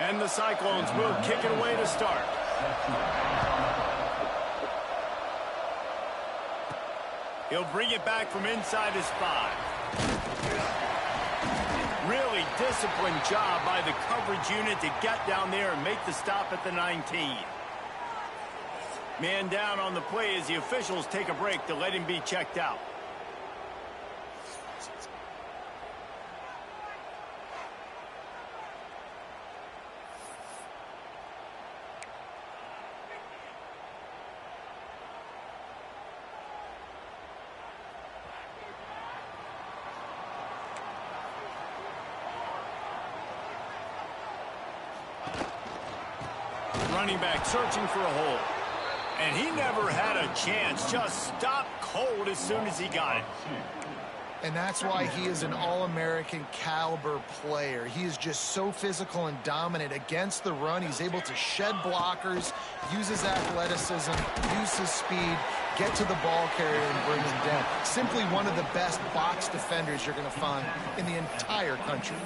And the Cyclones will kick it away to start. He'll bring it back from inside his 5. Really disciplined job by the coverage unit to get down there and make the stop at the 19. Man down on the play as the officials take a break to let him be checked out. Running back searching for a hole. And he never had a chance. Just stopped cold as soon as he got it. And that's why he is an All-American caliber player. He is just so physical and dominant against the run. He's able to shed blockers, use his athleticism, use his speed, get to the ball carrier and bring him down. Simply one of the best box defenders you're going to find in the entire country.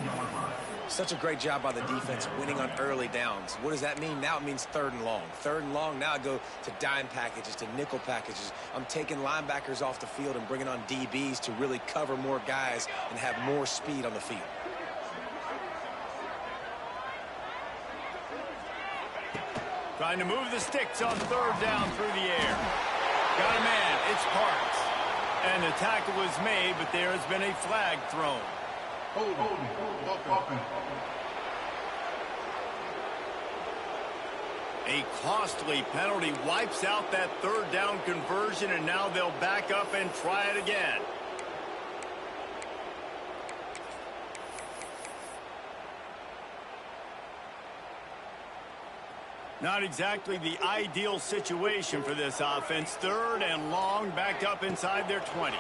Such a great job by the defense winning on early downs. What does that mean? Now it means 3rd and long. 3rd and long, now I go to dime packages, to nickel packages. I'm taking linebackers off the field and bringing on DBs to really cover more guys and have more speed on the field. Trying to move the sticks on 3rd down through the air. Got a man, it's Parks. And the tackle was made, but there has been a flag thrown. A costly penalty wipes out that 3rd down conversion, and now they'll back up and try it again. Not exactly the ideal situation for this offense. 3rd and long, backed up inside their 20.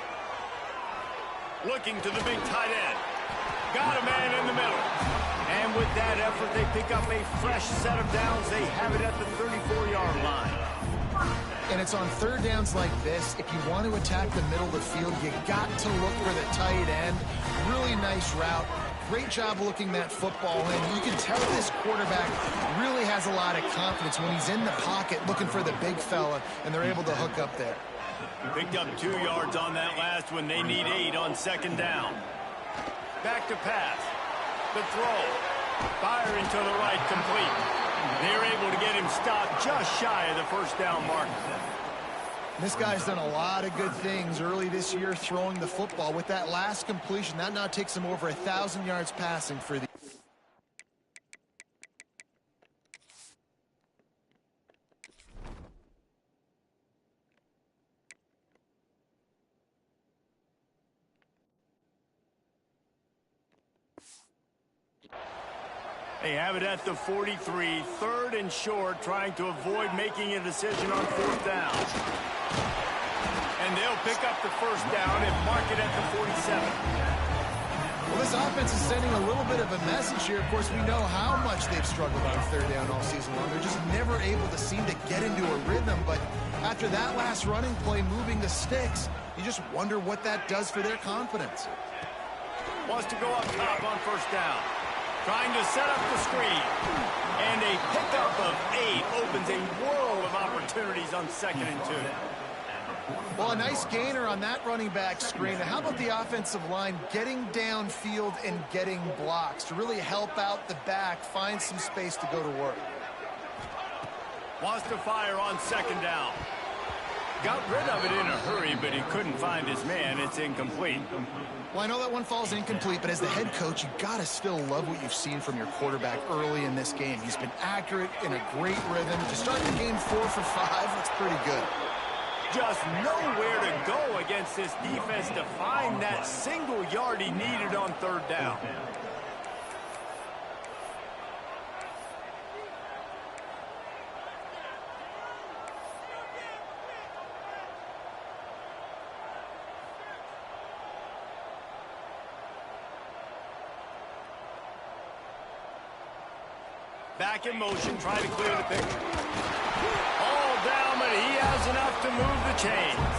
Looking to the big tight end. Got a man in the middle. And with that effort, they pick up a fresh set of downs. They have it at the 34-yard line. And it's on 3rd downs like this. If you want to attack the middle of the field, you got to look for the tight end. Really nice route. Great job looking that football in. You can tell this quarterback really has a lot of confidence when he's in the pocket looking for the big fella, and they're able to hook up there. Picked up 2 yards on that last one. They need 8 on 2nd down. Back to pass. The throw. Firing to the right, complete. They're able to get him stopped just shy of the 1st down mark. This guy's done a lot of good things early this year throwing the football. With that last completion, that now takes him over 1,000 yards passing for the... They have it at the 43, 3rd and short, trying to avoid making a decision on 4th down. And they'll pick up the 1st down and mark it at the 47. Well, this offense is sending a little bit of a message here. Of course, we know how much they've struggled on 3rd down all season long. They're just never able to seem to get into a rhythm. But after that last running play, moving the sticks, you just wonder what that does for their confidence. Wants to go up top on 1st down. Trying to set up the screen. And a pickup of 8 opens a world of opportunities on 2nd and 2. Well, a nice gainer on that running back screen. How about the offensive line getting downfield and getting blocks to really help out the back, find some space to go to work? Wants to fire on 2nd down. Got rid of it in a hurry, but he couldn't find his man. It's incomplete. Well, I know that one falls incomplete, but as the head coach, you got to still love what you've seen from your quarterback early in this game. He's been accurate, in a great rhythm. To start the game 4 for 5, looks pretty good. Just nowhere to go against this defense to find that single yard he needed on 3rd down. Back in motion, trying to clear the picture. All down, but he has enough to move the chains.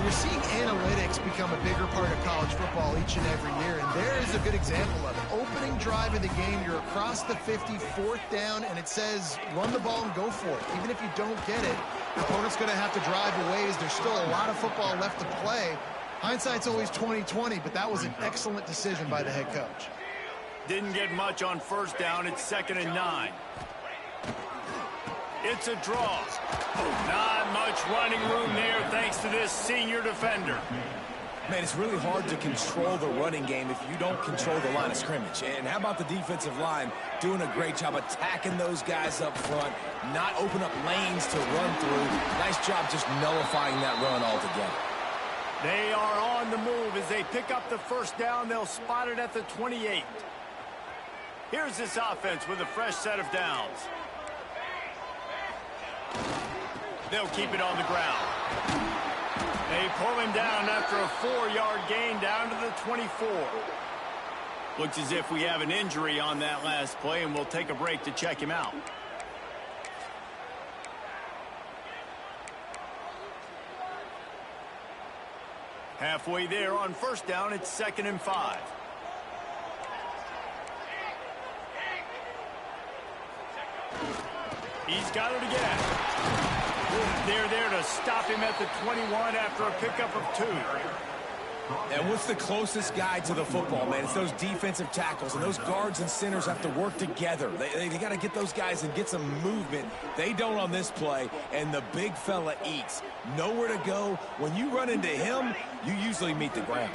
We're seeing analytics become a bigger part of college football each and every year, and there is a good example of it. Opening drive of the game, you're across the 50, 4th down, and it says run the ball and go for it. Even if you don't get it, the opponent's going to have to drive away as there's still a lot of football left to play. Hindsight's always 20/20, but that was an excellent decision by the head coach. Didn't get much on 1st down. It's 2nd and 9. It's a draw. Not much running room there thanks to this senior defender. Man, it's really hard to control the running game if you don't control the line of scrimmage. And how about the defensive line doing a great job attacking those guys up front, not open up lanes to run through. Nice job just nullifying that run altogether. They are on the move. As they pick up the 1st down, they'll spot it at the 28. Here's this offense with a fresh set of downs. They'll keep it on the ground. They pull him down after a 4-yard gain down to the 24. Looks as if we have an injury on that last play, and we'll take a break to check him out. Halfway there on 1st down, it's 2nd and 5. He's got it again. They're there to stop him at the 21 after a pickup of 2. And what's the closest guy to the football, man? It's those defensive tackles, and those guards and centers have to work together. They got to get those guys and get some movement. They don't on this play, and the big fella eats. Nowhere to go. When you run into him, you usually meet the ground.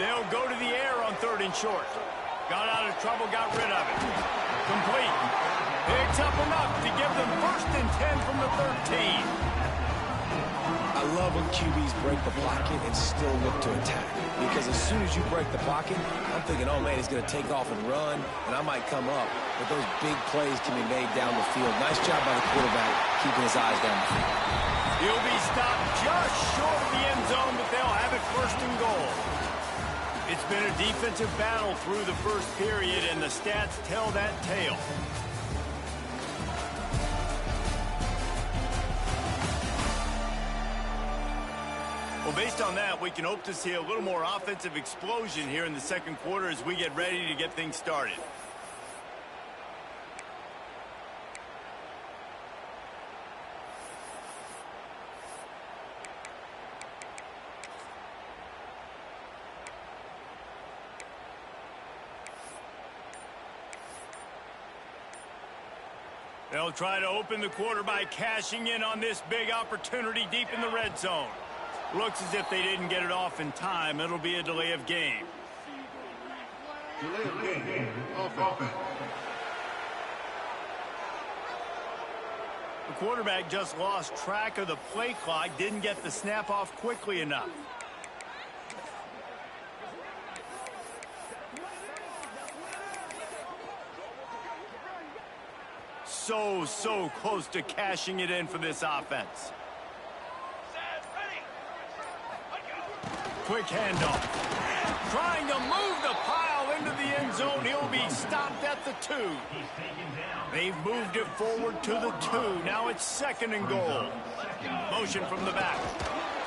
They'll go to the air on 3rd and short. Got out of trouble, got rid of it. Complete. Picks up enough to give them 1st and 10 from the 13. I love when QBs break the pocket and still look to attack. Because as soon as you break the pocket, I'm thinking, oh, man, he's going to take off and run, and I might come up. But those big plays can be made down the field. Nice job by the quarterback keeping his eyes down the field. He'll be stopped just short of the end zone, but they'll have it 1st and goal. It's been a defensive battle through the 1st period, and the stats tell that tale. Well, based on that, we can hope to see a little more offensive explosion here in the 2nd quarter as we get ready to get things started. They'll try to open the quarter by cashing in on this big opportunity deep in the red zone. Looks as if they didn't get it off in time. It'll be a delay of game. Delay of game. Offense. The quarterback just lost track of the play clock, didn't get the snap off quickly enough. So close to cashing it in for this offense. Quick handoff. Trying to move the pile into the end zone. He'll be stopped at the 2. They've moved it forward to the 2. Now it's 2nd and goal. Motion from the back.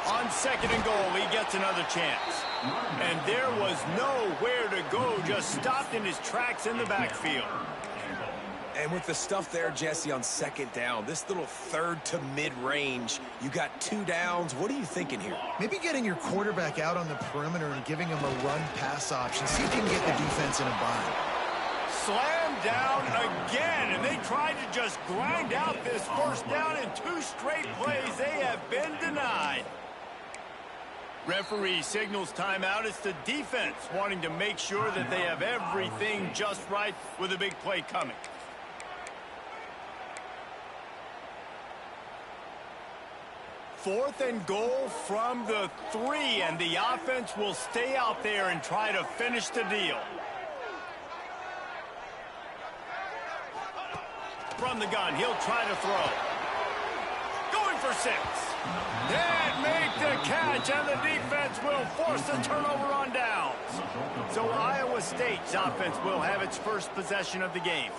On 2nd and goal, he gets another chance. And there was nowhere to go. Just stopped in his tracks in the backfield. And with the stuff there, Jesse, on 2nd down, this little 3rd to mid-range, you got 2 downs. What are you thinking here? Maybe getting your quarterback out on the perimeter and giving him a run-pass option. See if you can get the defense in a bind. Slammed down again, and they tried to just grind out this 1st down in 2 straight plays. They have been denied. Referee signals timeout. It's the defense wanting to make sure that they have everything just right with a big play coming. 4th and goal from the 3, and the offense will stay out there and try to finish the deal. From the gun, he'll try to throw. Going for 6. Didn't make the catch, and the defense will force a turnover on downs. So Iowa State's offense will have its first possession of the game.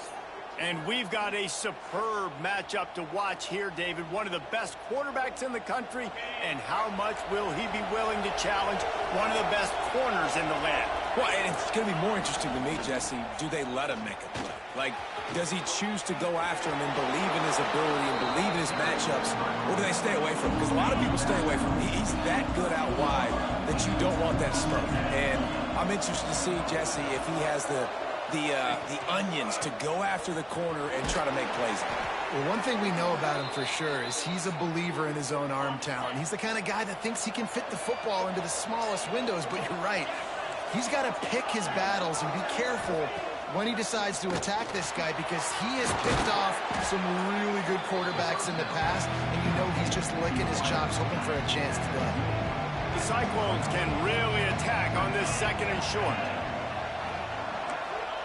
And we've got a superb matchup to watch here, David. One of the best quarterbacks in the country. And how much will he be willing to challenge one of the best corners in the land? Well, and it's going to be more interesting to me, Jesse, do they let him make a play? Like, does he choose to go after him and believe in his ability and believe in his matchups, or do they stay away from him? Because a lot of people stay away from him. He's that good out wide that you don't want that smoke. And I'm interested to see, Jesse, if he has the onions to go after the corner and try to make plays. Well, one thing we know about him for sure is he's a believer in his own arm talent. He's the kind of guy that thinks he can fit the football into the smallest windows, but you're right. He's got to pick his battles and be careful when he decides to attack this guy, because he has picked off some really good quarterbacks in the past, and you know he's just licking his chops hoping for a chance today. The Cyclones can really attack on this 2nd and short.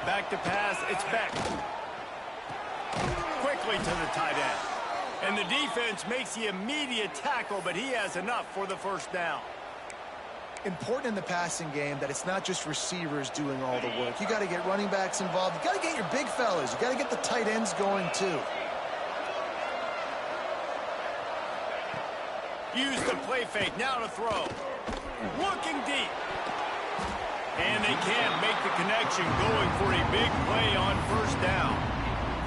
Back to pass, it's Beck. Quickly to the tight end. And the defense makes the immediate tackle, but he has enough for the first down. Important in the passing game that it's not just receivers doing all the work. You got to get running backs involved. You got to get your big fellas. You got to get the tight ends going too. Use the play fake, now to throw. Looking deep. And they can't make the connection, going for a big play on first down.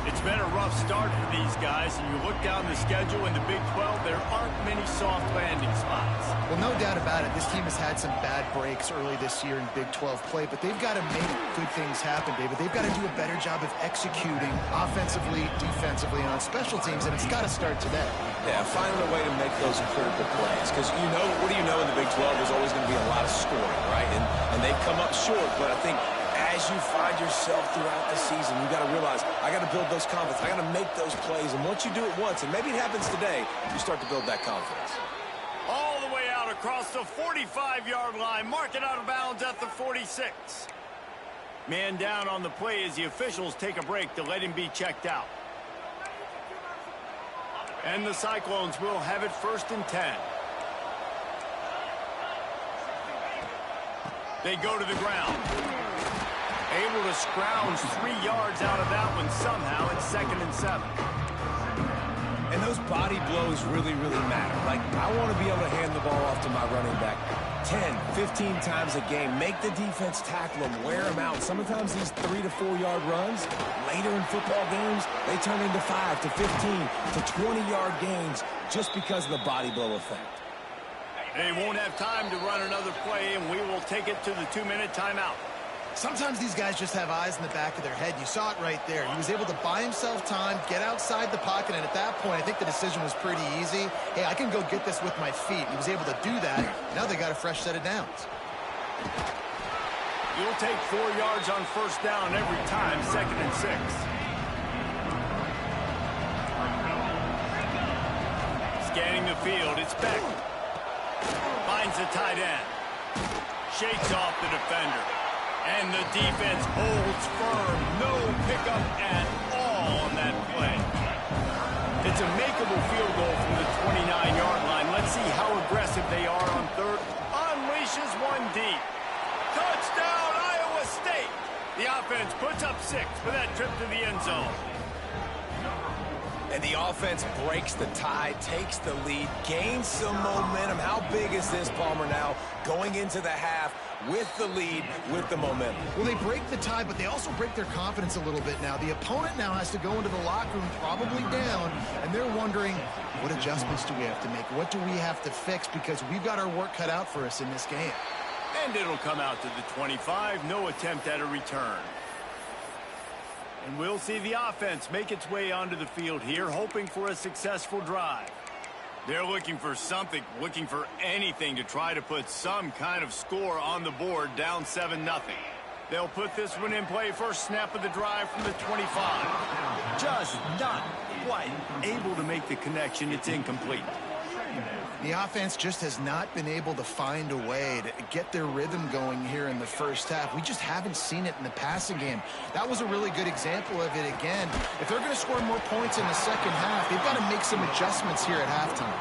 It's been a rough start for these guys, and you look down the schedule in the Big 12, there aren't many soft landing spots. Well, no doubt about it. This team has had some bad breaks early this year in Big 12 play, but they've got to make good things happen, David. They've got to do a better job of executing offensively, defensively, and on special teams, and it's got to start today. Yeah, finding a way to make those critical plays. Because, you know, what do you know in the Big 12? There's always going to be a lot of scoring, right? And they've come up short, but I think as you find yourself throughout the season, you got to realize, I got to build those confidence. I got to make those plays. And once you do it once, and maybe it happens today, you start to build that confidence. All the way out across the 45-yard line. Mark it out of bounds at the 46. Man down on the play as the officials take a break to let him be checked out. And the Cyclones will have it 1st and 10. They go to the ground. Able to scrounge 3 yards out of that one somehow. It's 2nd and 7. And those body blows really, really matter. Like, I want to be able to hand the ball off to my running back 10, 15 times a game. Make the defense tackle them, wear them out. Sometimes these 3 to 4 yard runs, later in football games, they turn into 5 to 15 to 20-yard gains just because of the body blow effect. They won't have time to run another play, and we will take it to the 2-minute timeout. Sometimes these guys just have eyes in the back of their head. You saw it right there. He was able to buy himself time, get outside the pocket, and at that point, I think the decision was pretty easy. Hey, I can go get this with my feet. He was able to do that. Now they got a fresh set of downs. You'll take 4 yards on first down every time, 2nd and 6. Scanning the field, it's Beck. Finds the tight end. Shakes off the defender. And the defense holds firm. No pickup at all on that play. It's a makeable field goal from the 29-yard line. Let's see how aggressive they are on 3rd. Unleashes one deep. Touchdown, Iowa State. The offense puts up 6 for that trip to the end zone. And the offense breaks the tie, takes the lead, gains some momentum. How big is this, Palmer, now going into the half with the lead, with the momentum? Well, they break the tie, but they also break their confidence a little bit now. The opponent now has to go into the locker room probably down, and they're wondering, what adjustments do we have to make? What do we have to fix? Because we've got our work cut out for us in this game. And it'll come out to the 25. No attempt at a return. And we'll see the offense make its way onto the field here, hoping for a successful drive. They're looking for something, looking for anything to try to put some kind of score on the board, down 7-0. They'll put this one in play, first snap of the drive from the 25. Just not quite able to make the connection. It's incomplete. The offense just has not been able to find a way to get their rhythm going here in the first half. We just haven't seen it in the passing game. That was a really good example of it again. If they're going to score more points in the second half, they've got to make some adjustments here at halftime.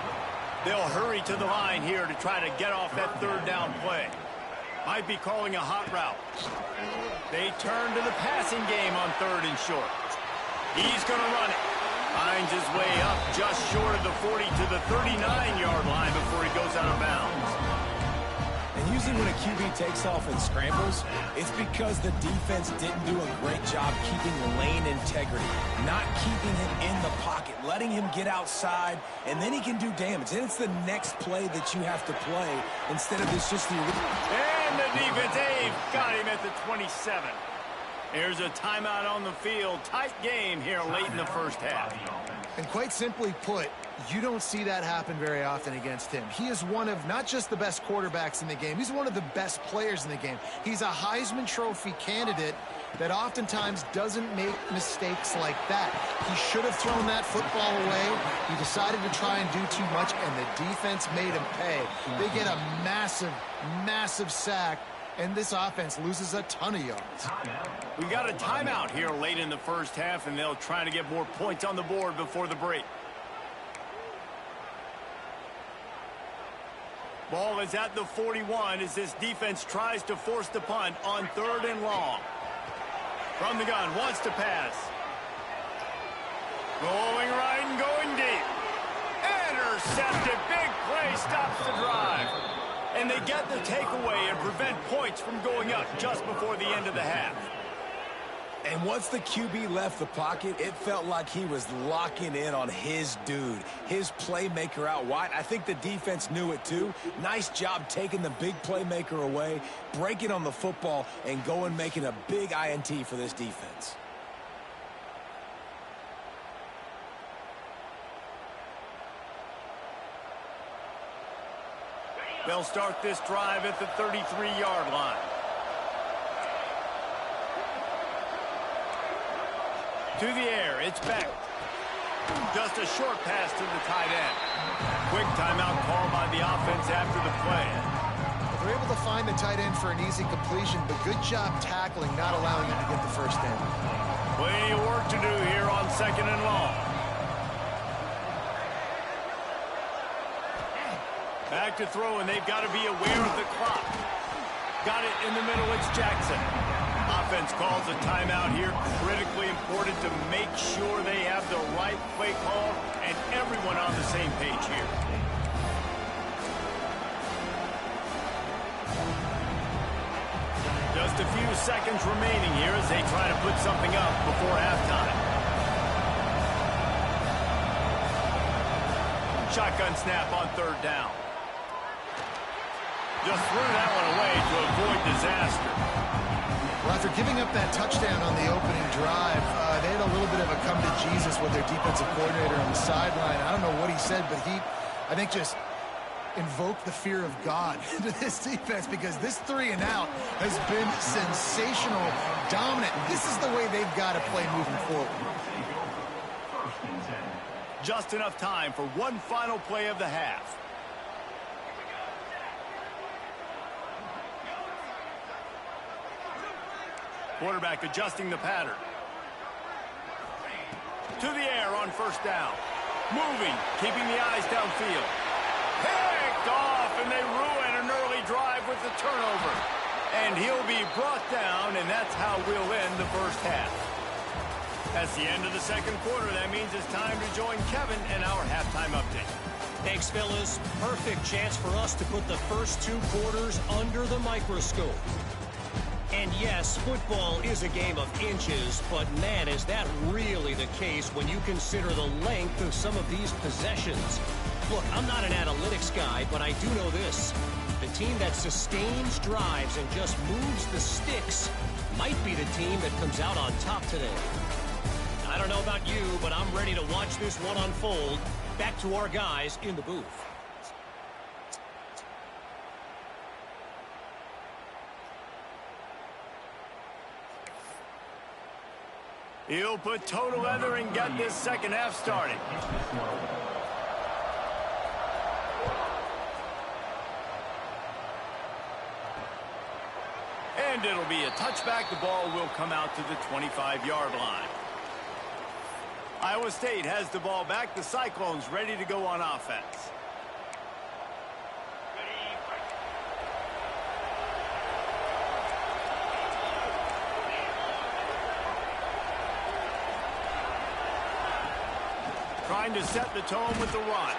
They'll hurry to the line here to try to get off that 3rd down play. Might be calling a hot route. They turn to the passing game on 3rd and short. He's going to run it. Finds his way up just short of the 40 to the 39-yard line before he goes out of bounds. And usually when a QB takes off and scrambles, it's because the defense didn't do a great job keeping lane integrity, not keeping him in the pocket, letting him get outside, and then he can do damage. Then it's the next play that you have to play instead of this just the... And the defense, Dave, got him at the 27. Here's a timeout on the field. Tight game here late in the first half. And quite simply put, you don't see that happen very often against him. He is one of not just the best quarterbacks in the game, he's one of the best players in the game. He's a Heisman Trophy candidate that oftentimes doesn't make mistakes like that. He should have thrown that football away. He decided to try and do too much, and the defense made him pay. They get a massive, massive sack, and this offense loses a ton of yards. We got a timeout here late in the first half, and they'll try to get more points on the board before the break. Ball is at the 41 as this defense tries to force the punt on 3rd and long. From the gun, wants to pass. Going right and going deep. Intercepted. Big play stops the drive. And they get the takeaway and prevent points from going up just before the end of the half. And once the QB left the pocket, it felt like he was locking in on his dude, his playmaker out wide. I think the defense knew it too. Nice job taking the big playmaker away, breaking on the football, and going making a big INT for this defense. They'll start this drive at the 33-yard line. To the air, it's back. Just a short pass to the tight end. Quick timeout call by the offense after the play. They're able to find the tight end for an easy completion, but good job tackling, not allowing him to get the first down. Plenty of work to do here on 2nd and long. Back to throw, and they've got to be aware of the clock. Got it in the middle, it's Jackson. Offense calls a timeout here. Critically important to make sure they have the right play call and everyone on the same page here. Just a few seconds remaining here as they try to put something up before halftime. Shotgun snap on 3rd down. Just threw that one away to avoid disaster. Well, after giving up that touchdown on the opening drive, they had a little bit of a come-to-Jesus with their defensive coordinator on the sideline. I don't know what he said, but he, I think, just invoked the fear of God into this defense because this 3 and out has been sensational, dominant. This is the way they've got to play moving forward. Just enough time for one final play of the half. Quarterback adjusting the pattern. To the air on 1st down. Moving, keeping the eyes downfield. Picked off, and they ruin an early drive with the turnover. And he'll be brought down, and that's how we'll end the first half. That's the end of the 2nd quarter. That means it's time to join Kevin and our halftime update. Thanks, fellas. Perfect chance for us to put the first 2 quarters under the microscope. And yes, football is a game of inches, but man, is that really the case when you consider the length of some of these possessions. Look, I'm not an analytics guy, but I do know this. The team that sustains drives and just moves the sticks might be the team that comes out on top today. I don't know about you, but I'm ready to watch this one unfold. Back to our guys in the booth. He'll put toe together and get this 2nd half started. And it'll be a touchback. The ball will come out to the 25-yard line. Iowa State has the ball back. The Cyclones ready to go on offense. trying to set the tone with the run.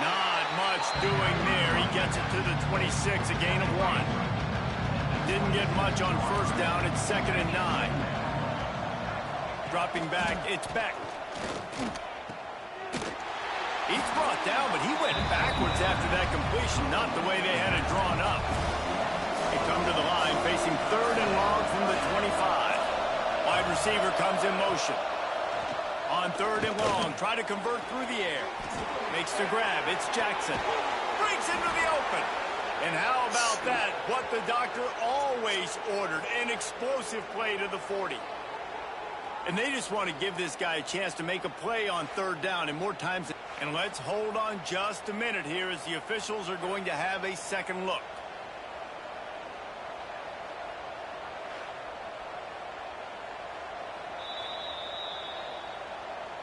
Not much doing there. He gets it to the 26, a gain of 1. Didn't get much on first down. It's 2nd and 9. Dropping back, it's Beck. He's brought down, but he went backwards after that completion, not the way they had it drawn up. They come to the line, facing 3rd and long from the 25. Wide receiver comes in motion. On 3rd and long, try to convert through the air. Makes the grab, it's Jackson. Breaks into the open. And how about that? What the doctor always ordered, an explosive play to the 40. And they just want to give this guy a chance to make a play on 3rd down, and more times. And let's hold on just a minute here as the officials are going to have a second look.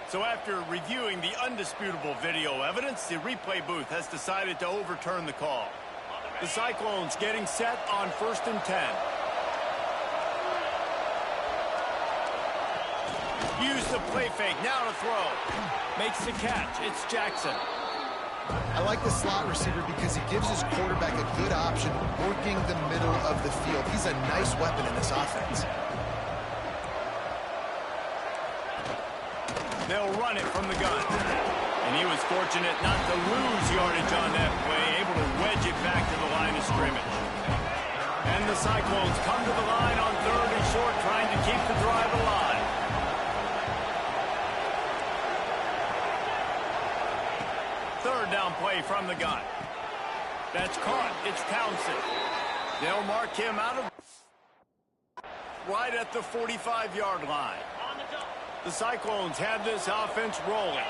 So after reviewing the undisputable video evidence, the replay booth has decided to overturn the call. The Cyclones getting set on 1st and 10. Use the play fake, now to throw. Makes the catch, it's Jackson. I like the slot receiver because he gives his quarterback a good option working the middle of the field. He's a nice weapon in this offense. They'll run it from the gun. And he was fortunate not to lose yardage on that play, able to wedge it back to the line of scrimmage. And the Cyclones come to the line on 3rd and short, trying to keep the drive alive. 3rd down play from the gun. That's caught. It's Townsend. They'll mark him out of right at the 45-yard line. The Cyclones have this offense rolling.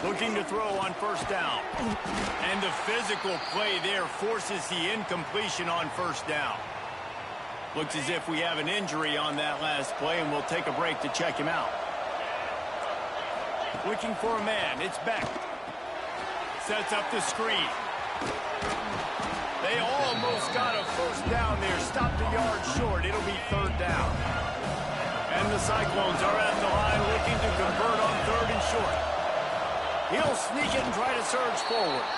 Looking to throw on 1st down. And the physical play there forces the incompletion on 1st down. Looks as if we have an injury on that last play, and we'll take a break to check him out. Looking for a man, it's Beck. Sets up the screen. They almost got a 1st down there, stopped a yard short. It'll be 3rd down. And the Cyclones are at the line looking to convert on 3rd and short. He'll sneak it and try to surge forward.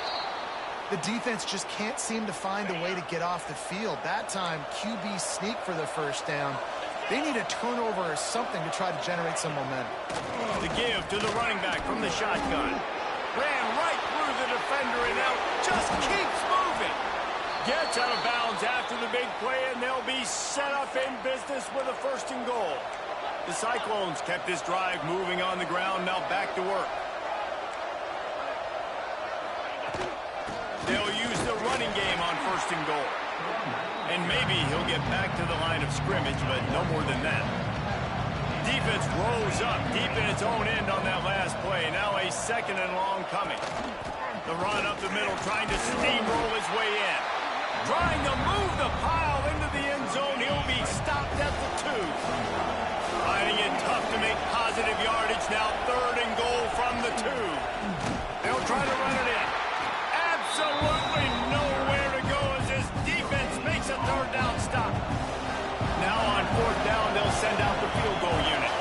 The defense just can't seem to find a way to get off the field. That time, QB sneak for the 1st down. They need a turnover or something to try to generate some momentum. The give to the running back from the shotgun. Ran right through the defender and now just keeps moving. Gets out of bounds after the big play, and they'll be set up in business with a 1st and goal. The Cyclones kept this drive moving on the ground, now back to work. They'll use the running game on 1st and goal. And maybe he'll get back to the line of scrimmage, but no more than that. Defense rose up deep in its own end on that last play. Now a 2nd and long coming. The run up the middle, trying to steamroll his way in. Trying to move the pile into the end zone. He'll be stopped at the 2. Finding it tough to make positive yardage. Now 3rd and goal from the 2. They'll try to run it in. Absolutely nowhere to go as this defense makes a 3rd down stop. Now on 4th down, they'll send out the field goal unit.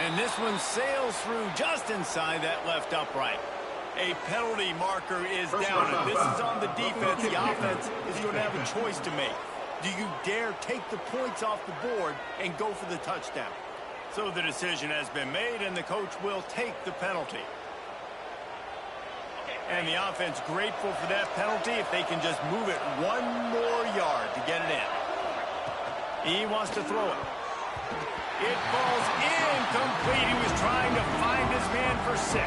And this one sails through just inside that left upright. A penalty marker is down, and this is on the defense. The offense is going to have a choice to make. Do you dare take the points off the board and go for the touchdown? So the decision has been made, and the coach will take the penalty. And the offense grateful for that penalty if they can just move it 1 more yard to get it in. He wants to throw it. It falls incomplete. He was trying to find his man for 6.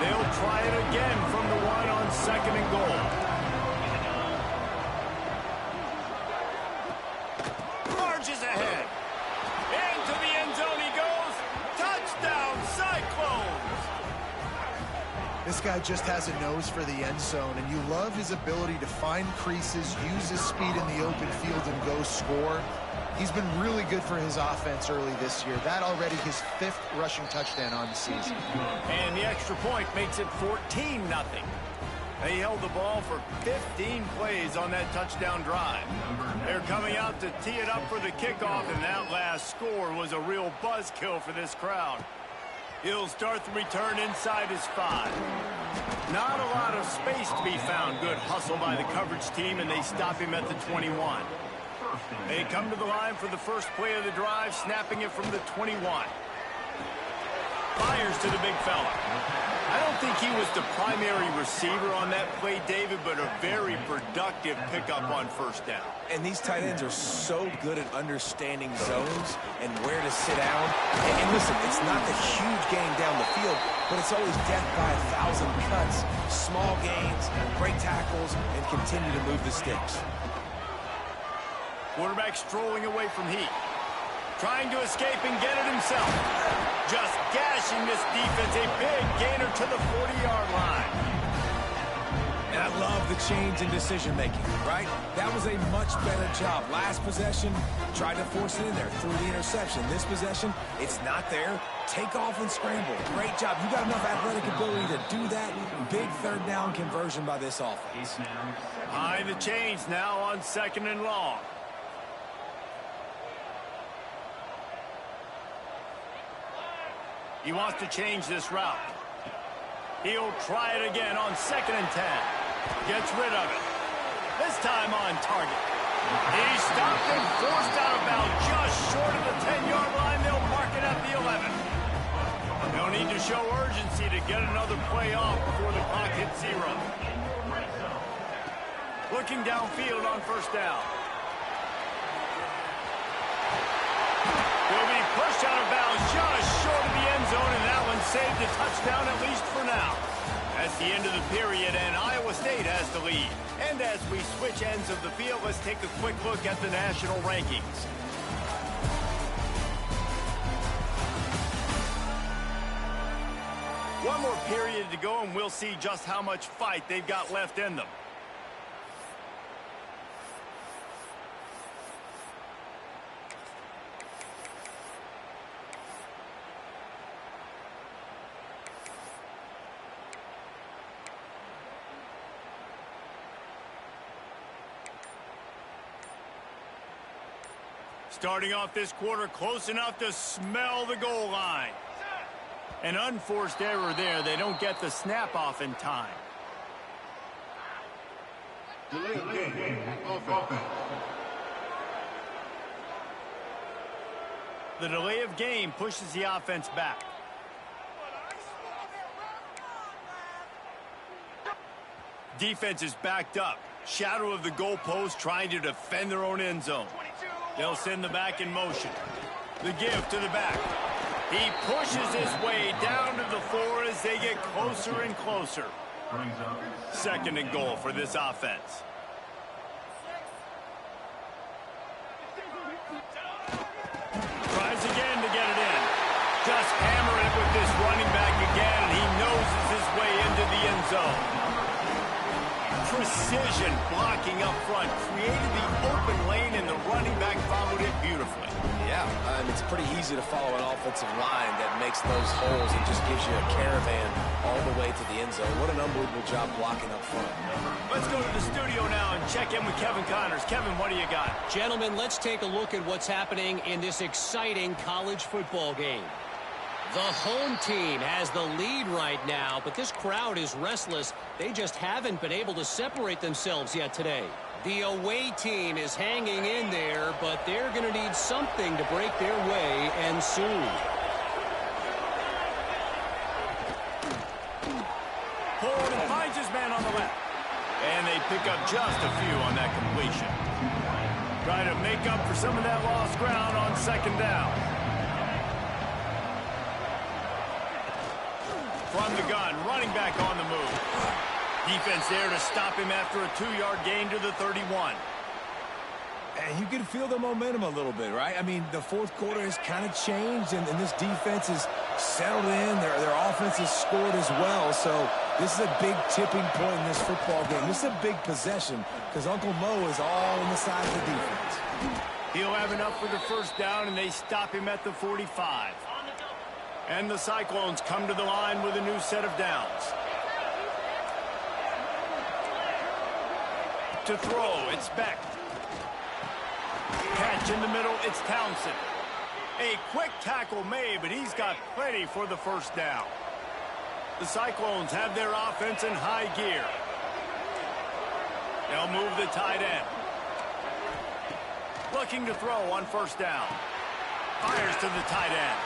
They'll try it again from the 1 on 2nd and goal. Marches ahead. Into the end zone he goes. Touchdown, Cyclones! This guy just has a nose for the end zone, and you love his ability to find creases, use his speed in the open field, and go score. He's been really good for his offense early this year. That already his 5th rushing touchdown on the season. And the extra point makes it 14-0. They held the ball for 15 plays on that touchdown drive. They're coming out to tee it up for the kickoff, and that last score was a real buzzkill for this crowd. He'll start the return inside his 5. Not a lot of space to be found. Good hustle by the coverage team, and they stop him at the 21. They come to the line for the first play of the drive, snapping it from the 21. Fires to the big fella. I don't think he was the primary receiver on that play, David, but a very productive pickup on first down. And these tight ends are so good at understanding zones and where to sit down. And listen, it's not the huge gain down the field, but it's always death by 1,000 cuts, small gains, great tackles, and continue to move the sticks. Quarterback strolling away from heat. Trying to escape and get it himself. Just gashing this defense. A big gainer to the 40-yard line. And I love the change in decision-making, right? That was a much better job. Last possession, tried to force it in there through the interception. This possession, it's not there. Take off and scramble. Great job. You got enough athletic ability to do that. Big third down conversion by this offense. Behind the chains now on 2nd and long. He wants to change this route. He'll try it again on 2nd and 10. Gets rid of it. This time on target. He stopped and forced out of bounds just short of the 10-yard line. They'll mark it at the 11. They'll need to show urgency to get another play off before the clock hits 0. Looking downfield on first down. Will be pushed out of bounds just short of the end zone, and that one saved a touchdown at least for now. That's the end of the period, and Iowa State has the lead. And as we switch ends of the field, let's take a quick look at the national rankings. One more period to go, and we'll see just how much fight they've got left in them. Starting off this quarter close enough to smell the goal line. An unforced error there. They don't get the snap off in time. Delay of game. Offense. The delay of game pushes the offense back. Defense is backed up. Shadow of the goalpost trying to defend their own end zone. They'll send the back in motion. The give to the back. He pushes his way down to the floor as they get closer and closer. 2nd and goal for this offense. Tries again to get it in. Just hammer it with this running back again, and he noses his way into the end zone. Precision blocking up front created the open lane, and the running back followed it beautifully. Yeah, it's pretty easy to follow an offensive line that makes those holes and just gives you a caravan all the way to the end zone. What an unbelievable job blocking up front. Let's go to the studio now and check in with Kevin Connors. Kevin, what do you got? Gentlemen, let's take a look at what's happening in this exciting college football game. The home team has the lead right now, but this crowd is restless. They just haven't been able to separate themselves yet today. The away team is hanging in there, but they're going to need something to break their way, and soon. Forward and finds his man on the left. And they pick up just a few on that completion. Trying to make up for some of that lost ground on 2nd down. From the gun, running back on the move. Defense there to stop him after a 2-yard gain to the 31. And you can feel the momentum a little bit, right? I mean, the fourth quarter has kind of changed, and this defense is settled in. Their offense has scored as well. So this is a big tipping point in this football game. This is a big possession because Uncle Mo is all on the side of the defense. He'll have enough for the first down, and they stop him at the 45. And the Cyclones come to the line with a new set of downs. To throw, it's Beck. Catch in the middle, it's Townsend. A quick tackle made, but he's got plenty for the first down. The Cyclones have their offense in high gear. They'll move the tight end. Looking to throw on first down. Fires to the tight end.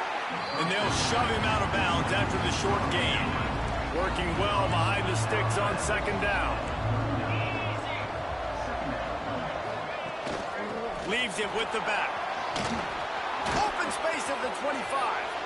And they'll shove him out of bounds after the short gain. Working well behind the sticks on second down. Leaves it with the back. Open space at the 25.